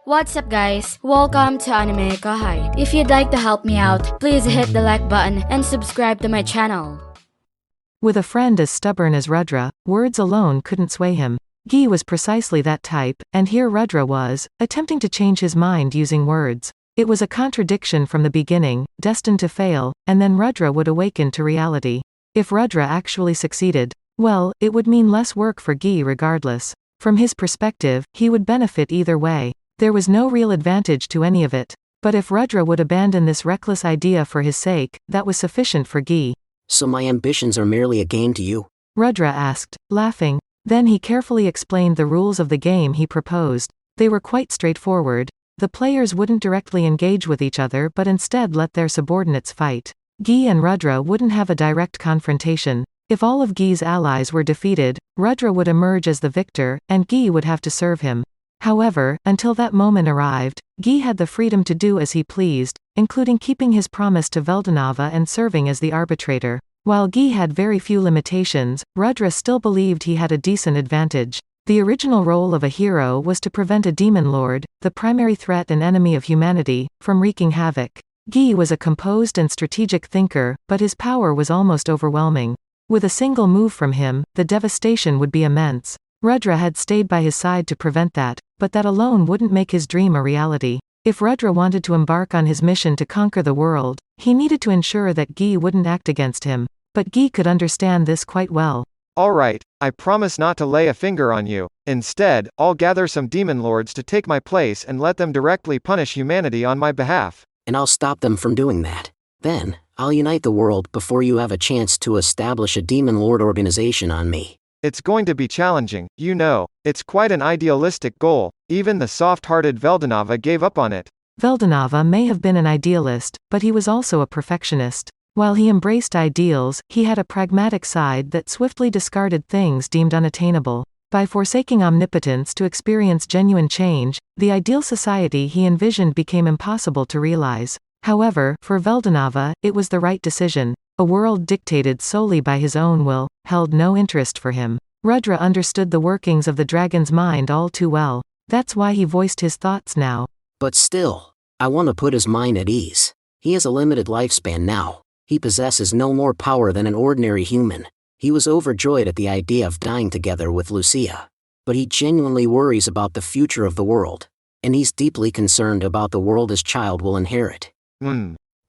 What's up guys? Welcome to AnimeKouhai. If you'd like to help me out, please hit the like button and subscribe to my channel. With a friend as stubborn as Rudra, words alone couldn't sway him. Guy was precisely that type, and here Rudra was, attempting to change his mind using words. It was a contradiction from the beginning, destined to fail, and then Rudra would awaken to reality. If Rudra actually succeeded, well, it would mean less work for Guy regardless. From his perspective, he would benefit either way. There was no real advantage to any of it. But if Rudra would abandon this reckless idea for his sake, that was sufficient for Guy. So my ambitions are merely a game to you? Rudra asked, laughing. Then he carefully explained the rules of the game he proposed. They were quite straightforward. The players wouldn't directly engage with each other but instead let their subordinates fight. Guy and Rudra wouldn't have a direct confrontation. If all of Guy's allies were defeated, Rudra would emerge as the victor, and Guy would have to serve him. However, until that moment arrived, Guy had the freedom to do as he pleased, including keeping his promise to Veldanava and serving as the arbitrator. While Guy had very few limitations, Rudra still believed he had a decent advantage. The original role of a hero was to prevent a demon lord, the primary threat and enemy of humanity, from wreaking havoc. Guy was a composed and strategic thinker, but his power was almost overwhelming. With a single move from him, the devastation would be immense. Rudra had stayed by his side to prevent that, but that alone wouldn't make his dream a reality. If Rudra wanted to embark on his mission to conquer the world, he needed to ensure that Guy wouldn't act against him. But Guy could understand this quite well. Alright, I promise not to lay a finger on you. Instead, I'll gather some demon lords to take my place and let them directly punish humanity on my behalf. And I'll stop them from doing that. Then, I'll unite the world before you have a chance to establish a demon lord organization on me. It's going to be challenging, you know. It's quite an idealistic goal. Even the soft-hearted Veldanava gave up on it. Veldanava may have been an idealist, but he was also a perfectionist. While he embraced ideals, he had a pragmatic side that swiftly discarded things deemed unattainable. By forsaking omnipotence to experience genuine change, the ideal society he envisioned became impossible to realize. However, for Veldanava, it was the right decision. A world dictated solely by his own will held no interest for him. Rudra understood the workings of the dragon's mind all too well. That's why he voiced his thoughts now. But still, I want to put his mind at ease. He has a limited lifespan now. He possesses no more power than an ordinary human. He was overjoyed at the idea of dying together with Lucia. But he genuinely worries about the future of the world. And he's deeply concerned about the world his child will inherit.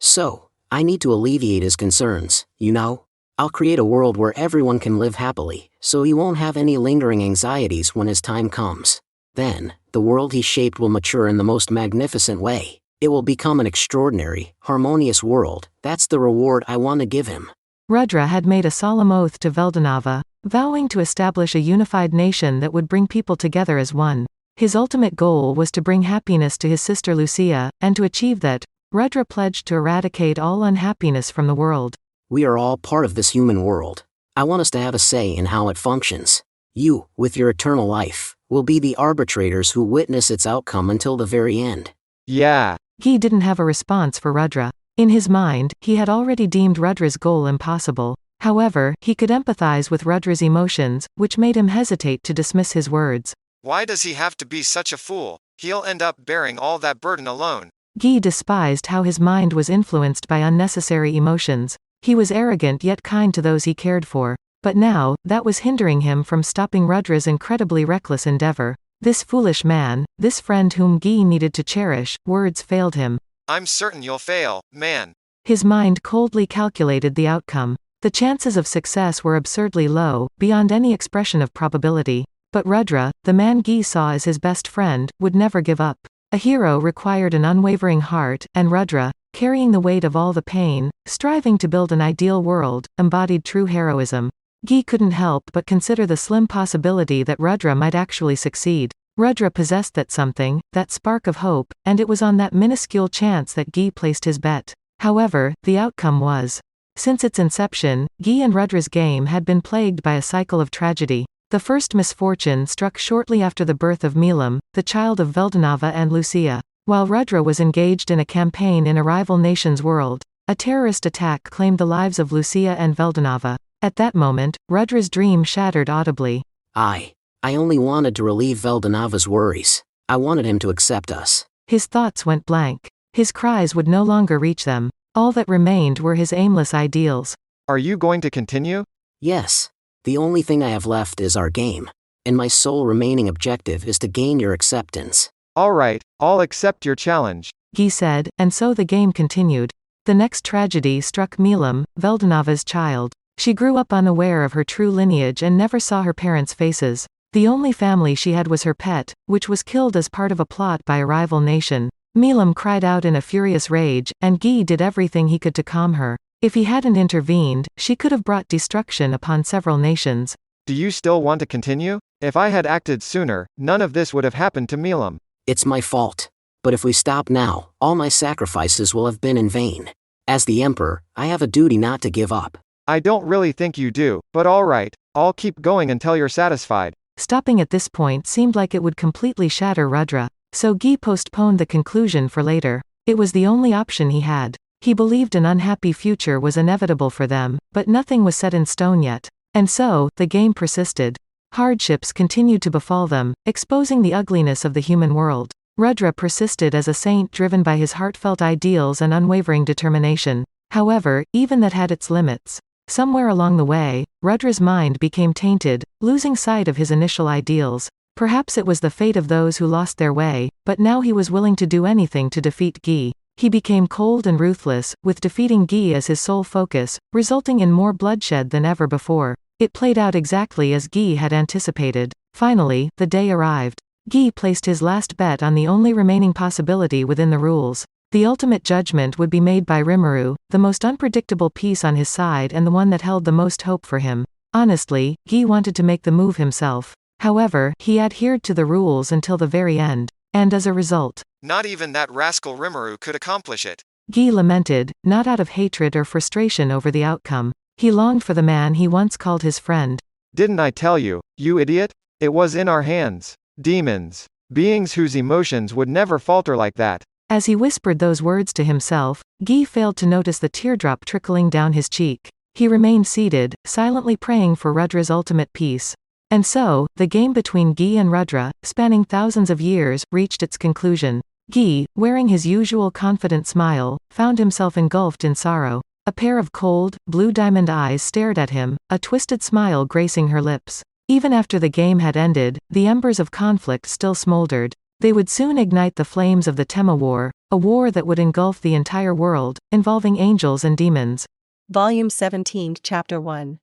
So, I need to alleviate his concerns, you know? I'll create a world where everyone can live happily, so he won't have any lingering anxieties when his time comes. Then, the world he shaped will mature in the most magnificent way. It will become an extraordinary, harmonious world. That's the reward I want to give him. Rudra had made a solemn oath to Veldanava, vowing to establish a unified nation that would bring people together as one. His ultimate goal was to bring happiness to his sister Lucia, and to achieve that, Rudra pledged to eradicate all unhappiness from the world. We are all part of this human world. I want us to have a say in how it functions. You, with your eternal life, will be the arbitrators who witness its outcome until the very end. Yeah. Guy didn't have a response for Rudra. In his mind, he had already deemed Rudra's goal impossible. However, he could empathize with Rudra's emotions, which made him hesitate to dismiss his words. Why does he have to be such a fool? He'll end up bearing all that burden alone. Guy despised how his mind was influenced by unnecessary emotions. He was arrogant yet kind to those he cared for. But now, that was hindering him from stopping Rudra's incredibly reckless endeavor. This foolish man, this friend whom Guy needed to cherish, words failed him. I'm certain you'll fail, man. His mind coldly calculated the outcome. The chances of success were absurdly low, beyond any expression of probability. But Rudra, the man Guy saw as his best friend, would never give up. A hero required an unwavering heart, and Rudra, carrying the weight of all the pain, striving to build an ideal world, embodied true heroism. Guy couldn't help but consider the slim possibility that Rudra might actually succeed. Rudra possessed that something, that spark of hope, and it was on that minuscule chance that Guy placed his bet. However, the outcome was. Since its inception, Guy and Rudra's game had been plagued by a cycle of tragedy. The first misfortune struck shortly after the birth of Milam, the child of Veldanava and Lucia. While Rudra was engaged in a campaign in a rival nation's world, a terrorist attack claimed the lives of Lucia and Veldanava. At that moment, Rudra's dream shattered audibly. I only wanted to relieve Veldanava's worries. I wanted him to accept us. His thoughts went blank. His cries would no longer reach them. All that remained were his aimless ideals. Are you going to continue? Yes. The only thing I have left is our game. And my sole remaining objective is to gain your acceptance. Alright, I'll accept your challenge. Guy said, and so the game continued. The next tragedy struck Milam, Veldanava's child. She grew up unaware of her true lineage and never saw her parents' faces. The only family she had was her pet, which was killed as part of a plot by a rival nation. Milam cried out in a furious rage, and Guy did everything he could to calm her. If he hadn't intervened, she could have brought destruction upon several nations. Do you still want to continue? If I had acted sooner, none of this would have happened to Milam. It's my fault. But if we stop now, all my sacrifices will have been in vain. As the Emperor, I have a duty not to give up. I don't really think you do, but alright, I'll keep going until you're satisfied. Stopping at this point seemed like it would completely shatter Rudra. So Guy postponed the conclusion for later. It was the only option he had. He believed an unhappy future was inevitable for them, but nothing was set in stone yet. And so, the game persisted. Hardships continued to befall them, exposing the ugliness of the human world. Rudra persisted as a saint driven by his heartfelt ideals and unwavering determination. However, even that had its limits. Somewhere along the way, Rudra's mind became tainted, losing sight of his initial ideals. Perhaps it was the fate of those who lost their way, but now he was willing to do anything to defeat Guy. He became cold and ruthless, with defeating Guy as his sole focus, resulting in more bloodshed than ever before. It played out exactly as Guy had anticipated. Finally, the day arrived. Guy placed his last bet on the only remaining possibility within the rules. The ultimate judgment would be made by Rimuru, the most unpredictable piece on his side and the one that held the most hope for him. Honestly, Guy wanted to make the move himself. However, he adhered to the rules until the very end. And as a result, not even that rascal Rimuru could accomplish it. Guy lamented, not out of hatred or frustration over the outcome. He longed for the man he once called his friend. Didn't I tell you, you idiot? It was in our hands. Demons. Beings whose emotions would never falter like that. As he whispered those words to himself, Guy failed to notice the teardrop trickling down his cheek. He remained seated, silently praying for Rudra's ultimate peace. And so, the game between Guy and Rudra, spanning thousands of years, reached its conclusion. Guy, wearing his usual confident smile, found himself engulfed in sorrow. A pair of cold, blue diamond eyes stared at him, a twisted smile gracing her lips. Even after the game had ended, the embers of conflict still smoldered. They would soon ignite the flames of the Tema War, a war that would engulf the entire world, involving angels and demons. Volume 17, Chapter 1.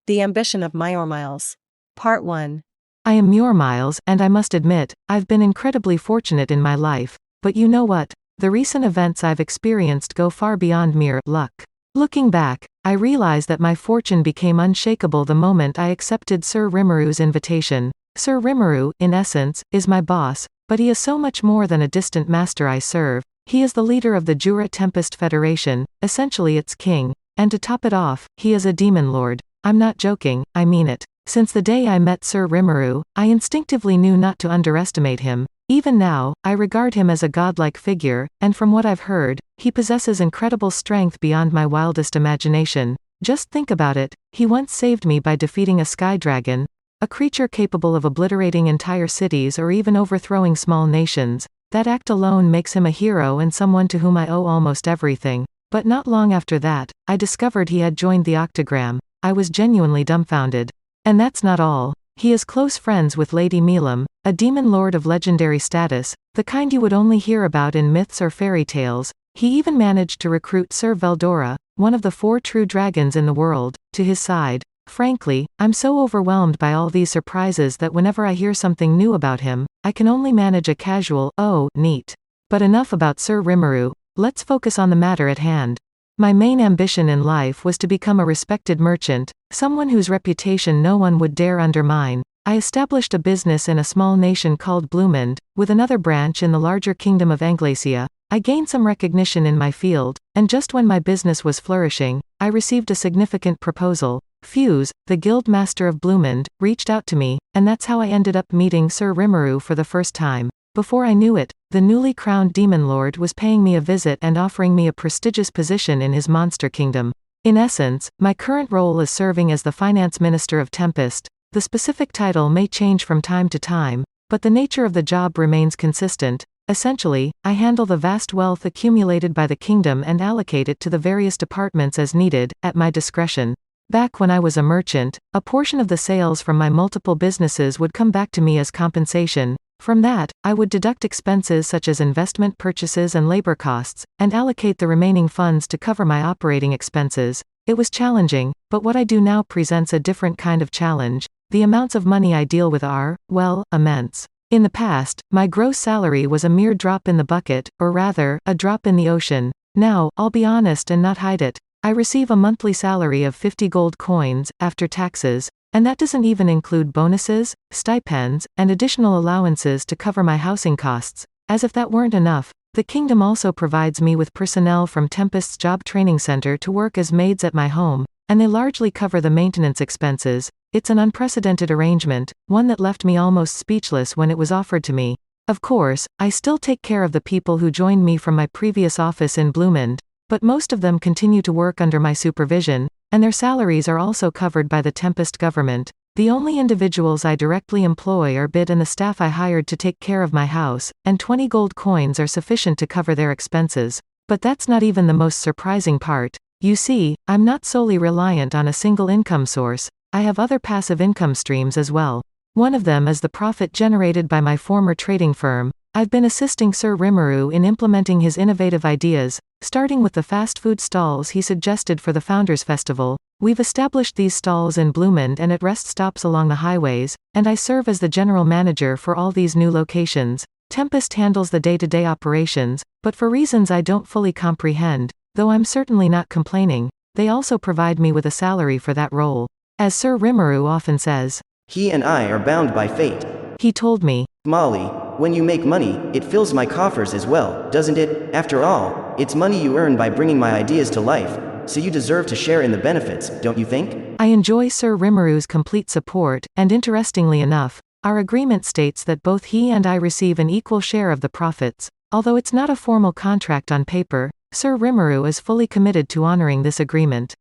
The Ambition of Myourmiles. Part 1. I am Myourmiles, and I must admit, I've been incredibly fortunate in my life. But you know what? The recent events I've experienced go far beyond mere luck. Looking back, I realize that my fortune became unshakable the moment I accepted Sir Rimuru's invitation. Sir Rimuru, in essence, is my boss, but he is so much more than a distant master I serve. He is the leader of the Jura Tempest Federation, essentially its king. And to top it off, he is a demon lord. I'm not joking, I mean it. Since the day I met Sir Rimuru, I instinctively knew not to underestimate him. Even now, I regard him as a godlike figure, and from what I've heard, he possesses incredible strength beyond my wildest imagination. Just think about it, he once saved me by defeating a sky dragon, a creature capable of obliterating entire cities or even overthrowing small nations. That act alone makes him a hero and someone to whom I owe almost everything. But not long after that, I discovered he had joined the Octagram. I was genuinely dumbfounded. And that's not all. He is close friends with Lady Milam, a demon lord of legendary status, the kind you would only hear about in myths or fairy tales. He even managed to recruit Sir Veldora, one of the 4 true dragons in the world, to his side. Frankly, I'm so overwhelmed by all these surprises that whenever I hear something new about him, I can only manage a casual, "Oh, neat." But enough about Sir Rimuru, let's focus on the matter at hand. My main ambition in life was to become a respected merchant, someone whose reputation no one would dare undermine. I established a business in a small nation called Bloomend, with another branch in the larger kingdom of Anglacia. I gained some recognition in my field, and just when my business was flourishing, I received a significant proposal. Fuse, the guild master of Bloomend, reached out to me, and that's how I ended up meeting Sir Rimuru for the first time. Before I knew it, the newly crowned demon lord was paying me a visit and offering me a prestigious position in his monster kingdom. In essence, my current role is serving as the finance minister of Tempest. The specific title may change from time to time, but the nature of the job remains consistent. Essentially, I handle the vast wealth accumulated by the kingdom and allocate it to the various departments as needed, at my discretion. Back when I was a merchant, a portion of the sales from my multiple businesses would come back to me as compensation. From that, I would deduct expenses such as investment purchases and labor costs, and allocate the remaining funds to cover my operating expenses. It was challenging, but what I do now presents a different kind of challenge. The amounts of money I deal with are, well, immense. In the past, my gross salary was a mere drop in the bucket, or rather, a drop in the ocean. Now, I'll be honest and not hide it. I receive a monthly salary of 50 gold coins, after taxes, and that doesn't even include bonuses, stipends, and additional allowances to cover my housing costs. As if that weren't enough, the kingdom also provides me with personnel from Tempest's job training center to work as maids at my home, and they largely cover the maintenance expenses. It's an unprecedented arrangement, one that left me almost speechless when it was offered to me. Of course, I still take care of the people who joined me from my previous office in Bloomend, but most of them continue to work under my supervision, and their salaries are also covered by the Tempest government. The only individuals I directly employ are Bid and the staff I hired to take care of my house, and 20 gold coins are sufficient to cover their expenses. But that's not even the most surprising part. You see, I'm not solely reliant on a single income source. I have other passive income streams as well. One of them is the profit generated by my former trading firm. I've been assisting Sir Rimuru in implementing his innovative ideas, starting with the fast food stalls he suggested for the Founders Festival. We've established these stalls in Bloomend and at rest stops along the highways, and I serve as the general manager for all these new locations. Tempest handles the day-to-day operations, but for reasons I don't fully comprehend, though I'm certainly not complaining, they also provide me with a salary for that role. As Sir Rimuru often says, "He and I are bound by fate." He told me, "Molly, when you make money, it fills my coffers as well, doesn't it? After all, it's money you earn by bringing my ideas to life, so you deserve to share in the benefits, don't you think?" I enjoy Sir Rimuru's complete support, and interestingly enough, our agreement states that both he and I receive an equal share of the profits. Although it's not a formal contract on paper, Sir Rimuru is fully committed to honoring this agreement.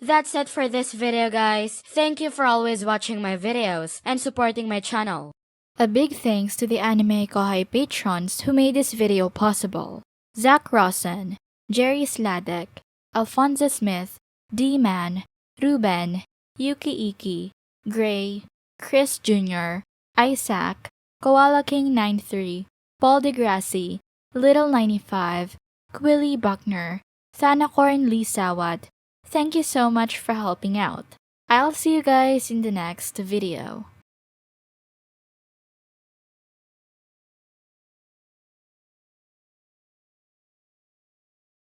That's it for this video, guys. Thank you for always watching my videos and supporting my channel. A big thanks to the AnimeKouhai patrons who made this video possible. Zach Rawson, Jerry Sladek, Alfonso Smith, D-Man, Ruben, Yuki Iki, Gray, Chris Jr., Isaac, Koala King 93, Paul DeGrassi, Little 95, Quilly Buckner, Thanacorn Lee Sawat. Thank you so much for helping out. I'll see you guys in the next video.